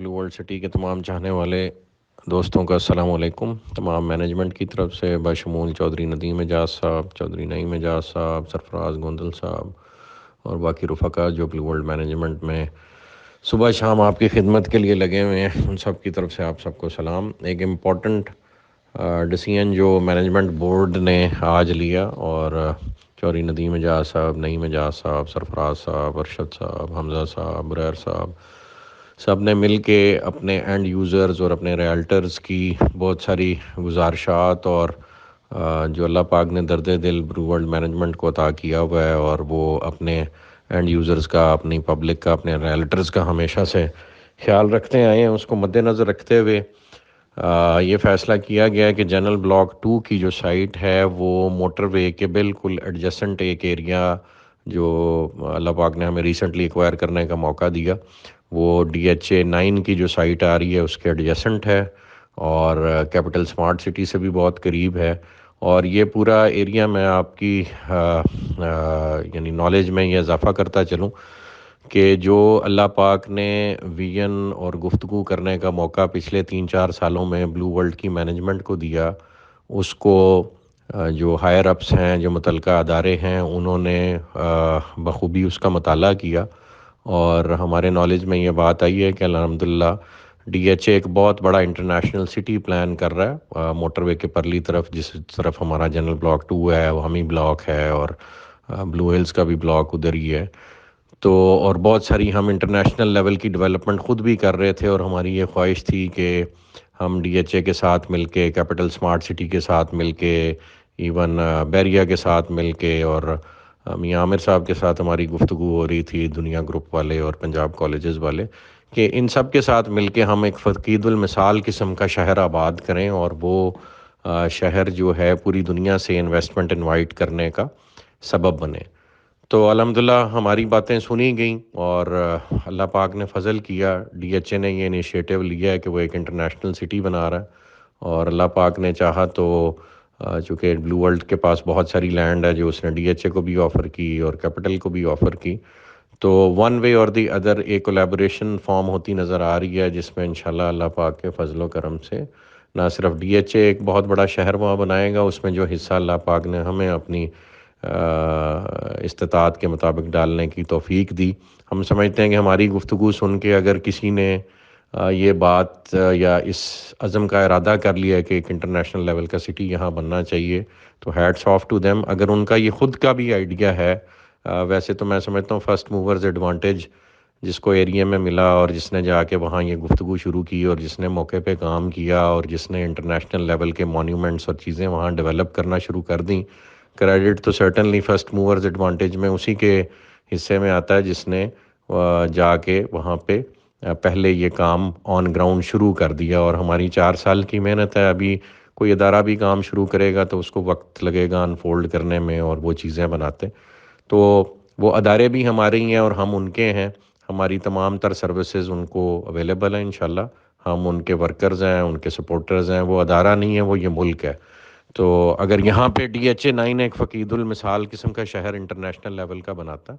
بلو world city کے تمام چاہنے والے دوستوں کا السلام علیکم۔ تمام مینجمنٹ کی طرف سے بشمول چودھری ندیم اعجاز صاحب، چودھری نعیم اعجاز صاحب، سرفراز گوندل صاحب اور باقی رفقا جو بلو ورلڈ مینجمنٹ میں صبح شام آپ کی خدمت کے لیے لگے ہوئے ہیں، ان سب کی طرف سے آپ سب کو سلام۔ ایک امپورٹنٹ ڈیسیژن جو مینجمنٹ بورڈ نے آج لیا اور چودھری ندیم اعجاز صاحب، نعیم اعجاز صاحب، سرفراز صاحب، ارشد صاحب، حمزہ صاحب، بریر صاحب سب نے مل کے اپنے اینڈ یوزرز اور اپنے ریالٹرز کی بہت ساری گزارشات اور جو اللہ پاک نے درد دل بلو ورلڈ مینجمنٹ کو عطا کیا ہوا ہے اور وہ اپنے اینڈ یوزرز کا، اپنی پبلک کا، اپنے ریالٹرز کا ہمیشہ سے خیال رکھتے آئے ہیں، اس کو مد نظر رکھتے ہوئے یہ فیصلہ کیا گیا ہے کہ جنرل بلاک 2 کی جو سائٹ ہے وہ موٹر وے کے بالکل ایڈجسنٹ ایک ایریا جو اللہ پاک نے ہمیں ریسنٹلی ایکوائر کرنے کا موقع دیا، وہ DHA 9 کی جو سائٹ آ رہی ہے اس کے ایڈجسنٹ ہے اور کیپٹل سمارٹ سٹی سے بھی بہت قریب ہے۔ اور یہ پورا ایریا میں آپ کی یعنی نالج میں یہ اضافہ کرتا چلوں کہ جو اللہ پاک نے ویژن اور گفتگو کرنے کا موقع پچھلے 3-4 سالوں میں بلو ورلڈ کی مینجمنٹ کو دیا، اس کو جو ہائر اپس ہیں، جو متعلقہ ادارے ہیں، انہوں نے بخوبی اس کا مطالعہ کیا اور ہمارے نالج میں یہ بات آئی ہے کہ الحمدللہ DHA ایک بہت بڑا انٹرنیشنل سٹی پلان کر رہا ہے موٹر وے کے پرلی طرف، جس طرف ہمارا جنرل بلاک 2 ہے، وہ ہمی بلاک ہے اور بلو ہلز کا بھی بلاک ادھر ہی ہے۔ تو اور بہت ساری ہم انٹرنیشنل لیول کی ڈیولپمنٹ خود بھی کر رہے تھے اور ہماری یہ خواہش تھی کہ ہم DHA کے ساتھ مل کے، کیپٹل سمارٹ سٹی کے ساتھ مل کے، ایون بیریا کے ساتھ مل کے، اور میاں عامر صاحب کے ساتھ ہماری گفتگو ہو رہی تھی، دنیا گروپ والے اور پنجاب کالجز والے، کہ ان سب کے ساتھ مل کے ہم ایک فقید المثال قسم کا شہر آباد کریں اور وہ شہر جو ہے پوری دنیا سے انویسٹمنٹ انوائٹ کرنے کا سبب بنے۔ تو الحمدللہ ہماری باتیں سنی گئیں اور اللہ پاک نے فضل کیا، DHA نے یہ انیشیٹو لیا ہے کہ وہ ایک انٹرنیشنل سٹی بنا رہا ہے اور اللہ پاک نے چاہا تو چونکہ بلو ورلڈ کے پاس بہت ساری لینڈ ہے جو اس نے DHA کو بھی آفر کی اور کیپٹل کو بھی آفر کی، تو ون وے اور دی ادر ایک کولیبوریشن فارم ہوتی نظر آ رہی ہے، جس میں انشاءاللہ اللہ پاک کے فضل و کرم سے نہ صرف DHA ایک بہت بڑا شہر وہاں بنائے گا، اس میں جو حصہ اللہ پاک نے ہمیں اپنی استطاعت کے مطابق ڈالنے کی توفیق دی۔ ہم سمجھتے ہیں کہ ہماری گفتگو سن کے اگر کسی نے یہ بات یا اس عزم کا ارادہ کر لیا ہے کہ ایک انٹرنیشنل لیول کا سٹی یہاں بننا چاہیے، تو ہیٹس آف ٹو دیم۔ اگر ان کا یہ خود کا بھی آئیڈیا ہے، ویسے تو میں سمجھتا ہوں فرسٹ موورز ایڈوانٹیج جس کو ایریا میں ملا اور جس نے جا کے وہاں یہ گفتگو شروع کی اور جس نے موقع پہ کام کیا اور جس نے انٹرنیشنل لیول کے مونیومنٹس اور چیزیں وہاں ڈیولپ کرنا شروع کر دیں، کریڈٹ تو سرٹنلی فرسٹ موورز ایڈوانٹیج میں اسی کے حصے میں آتا ہے جس نے جا کے وہاں پہ پہلے یہ کام آن گراؤنڈ شروع کر دیا۔ اور ہماری 4 سال کی محنت ہے، ابھی کوئی ادارہ بھی کام شروع کرے گا تو اس کو وقت لگے گا انفولڈ کرنے میں اور وہ چیزیں بناتے، تو وہ ادارے بھی ہمارے ہی ہیں اور ہم ان کے ہیں، ہماری تمام تر سروسز ان کو اویلیبل ہیں انشاءاللہ، ہم ان کے ورکرز ہیں، ان کے سپورٹرز ہیں، وہ ادارہ نہیں ہے، وہ یہ ملک ہے۔ تو اگر یہاں پہ DHA 9 ایک فقید المثال قسم کا شہر انٹرنیشنل لیول کا بناتا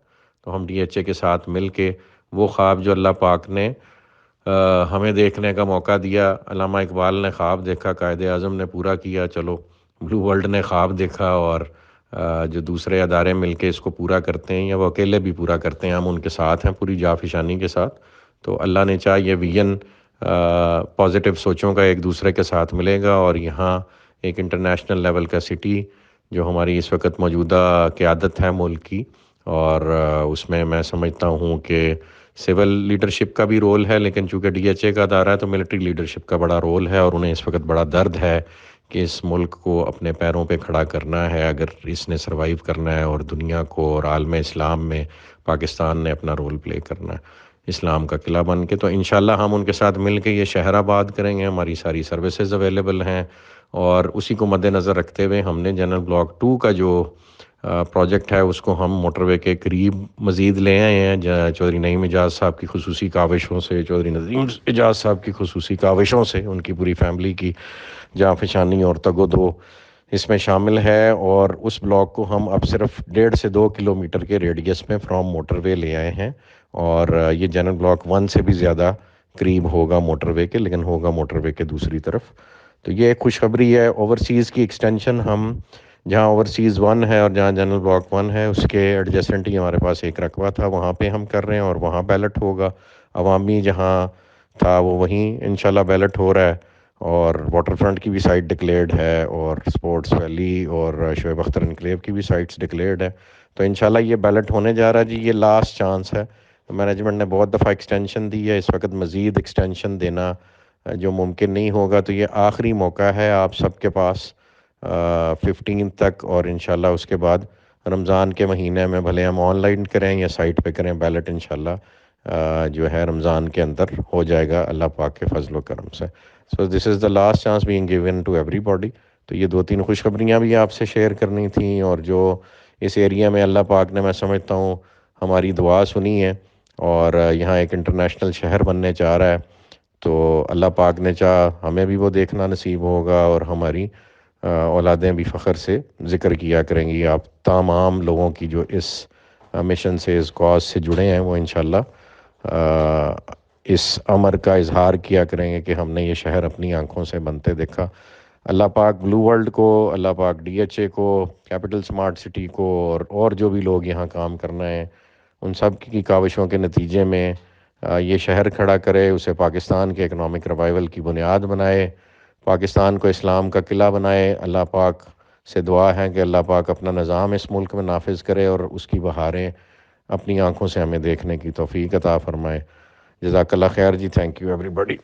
تو ہم DHA کے ساتھ مل کے وہ خواب جو اللہ پاک نے ہمیں دیکھنے کا موقع دیا، علامہ اقبال نے خواب دیکھا، قائد اعظم نے پورا کیا، چلو بلو ورلڈ نے خواب دیکھا اور جو دوسرے ادارے مل کے اس کو پورا کرتے ہیں یا وہ اکیلے بھی پورا کرتے ہیں، ہم ان کے ساتھ ہیں پوری جافشانی کے ساتھ۔ تو اللہ نے چاہ یہ ویژن پازیٹیو سوچوں کا ایک دوسرے کے ساتھ ملے گا اور یہاں ایک انٹرنیشنل لیول کا سٹی جو ہماری اس وقت موجودہ قیادت ہے ملک کی، اور اس میں میں سمجھتا ہوں کہ سول لیڈرشپ کا بھی رول ہے، لیکن چونکہ DHA کا ادارہ ہے تو ملٹری لیڈرشپ کا بڑا رول ہے اور انہیں اس وقت بڑا درد ہے کہ اس ملک کو اپنے پیروں پہ کھڑا کرنا ہے اگر اس نے سروائیو کرنا ہے اور دنیا کو اور عالم اسلام میں پاکستان نے اپنا رول پلے کرنا ہے اسلام کا قلعہ بن کے۔ تو انشاءاللہ ہم ان کے ساتھ مل کے یہ شہر آباد کریں گے، ہماری ساری سروسز اویلیبل ہیں، اور اسی کو مد نظر رکھتے ہوئے ہم نے جنرل بلاک 2 کا جو پروجیکٹ ہے اس کو ہم موٹر وے کے قریب مزید لے آئے ہیں، چودھری نعیم اعجاز صاحب کی خصوصی کاوشوں سے، چودھری ندیم اعجاز صاحب کی خصوصی کاوشوں سے، ان کی پوری فیملی کی جانفشانی اور تگ و دو اس میں شامل ہے، اور اس بلاک کو ہم اب صرف 1.5 سے 2 کلومیٹر کے ریڈیس میں فرام موٹر وے لے آئے ہیں، اور یہ جنرل بلاک 1 سے بھی زیادہ قریب ہوگا موٹر وے کے، لیکن ہوگا موٹر وے کے دوسری طرف۔ تو یہ ایک خوشخبری ہے۔ اوورسیز کی ایکسٹینشن ہم جہاں اوورسیز 1 ہے اور جہاں جنرل بلاک 1 ہے اس کے ایڈجسٹنٹ ہی ہمارے پاس ایک رقبہ تھا، وہاں پہ ہم کر رہے ہیں اور وہاں بیلٹ ہوگا۔ عوامی جہاں تھا وہ وہیں انشاءاللہ بیلٹ ہو رہا ہے، اور واٹر فرنٹ کی بھی سائٹ ڈکلیئرڈ ہے، اور سپورٹس ویلی اور شعیب اختر انکلیو کی بھی سائٹس ڈکلیئرڈ ہے۔ تو انشاءاللہ یہ بیلٹ ہونے جا رہا ہے جی، یہ لاسٹ چانس ہے۔ مینجمنٹ نے بہت دفعہ ایکسٹینشن دی ہے، اس وقت مزید ایکسٹینشن دینا جو ممکن نہیں ہوگا، تو یہ آخری موقع ہے آپ سب کے پاس 15 تک، اور انشاءاللہ اس کے بعد رمضان کے مہینے میں بھلے ہم آن لائن کریں یا سائٹ پہ کریں، بیلٹ انشاءاللہ جو ہے رمضان کے اندر ہو جائے گا اللہ پاک کے فضل و کرم سے۔ So this is the last chance being given to ایوری باڈی۔ تو یہ 2-3 خوشخبریاں بھی آپ سے شیئر کرنی تھیں، اور جو اس ایریا میں اللہ پاک نے، میں سمجھتا ہوں، ہماری دعا سنی ہے، اور یہاں ایک انٹرنیشنل شہر بننے چاہ رہا ہے، تو اللہ پاک نے چاہ ہمیں بھی وہ دیکھنا نصیب ہوگا، اور ہماری اولادیں بھی فخر سے ذکر کیا کریں گی۔ آپ تمام لوگوں کی جو اس مشن سے، اس کاز سے جڑے ہیں، وہ انشاءاللہ اس امر کا اظہار کیا کریں گے کہ ہم نے یہ شہر اپنی آنکھوں سے بنتے دیکھا۔ اللہ پاک بلو ورلڈ کو، اللہ پاک ڈی ایچ اے کو، کیپٹل سمارٹ سٹی کو، اور جو بھی لوگ یہاں کام کرنا ہے، ان سب کی کاوشوں کے نتیجے میں یہ شہر کھڑا کرے، اسے پاکستان کے اکنامک ریوائول کی بنیاد بنائے، پاکستان کو اسلام کا قلعہ بنائے۔ اللہ پاک سے دعا ہے کہ اللہ پاک اپنا نظام اس ملک میں نافذ کرے، اور اس کی بہاریں اپنی آنکھوں سے ہمیں دیکھنے کی توفیق عطا فرمائے۔ جزاک اللہ خیر جی، تھینک یو ایوری بڈی۔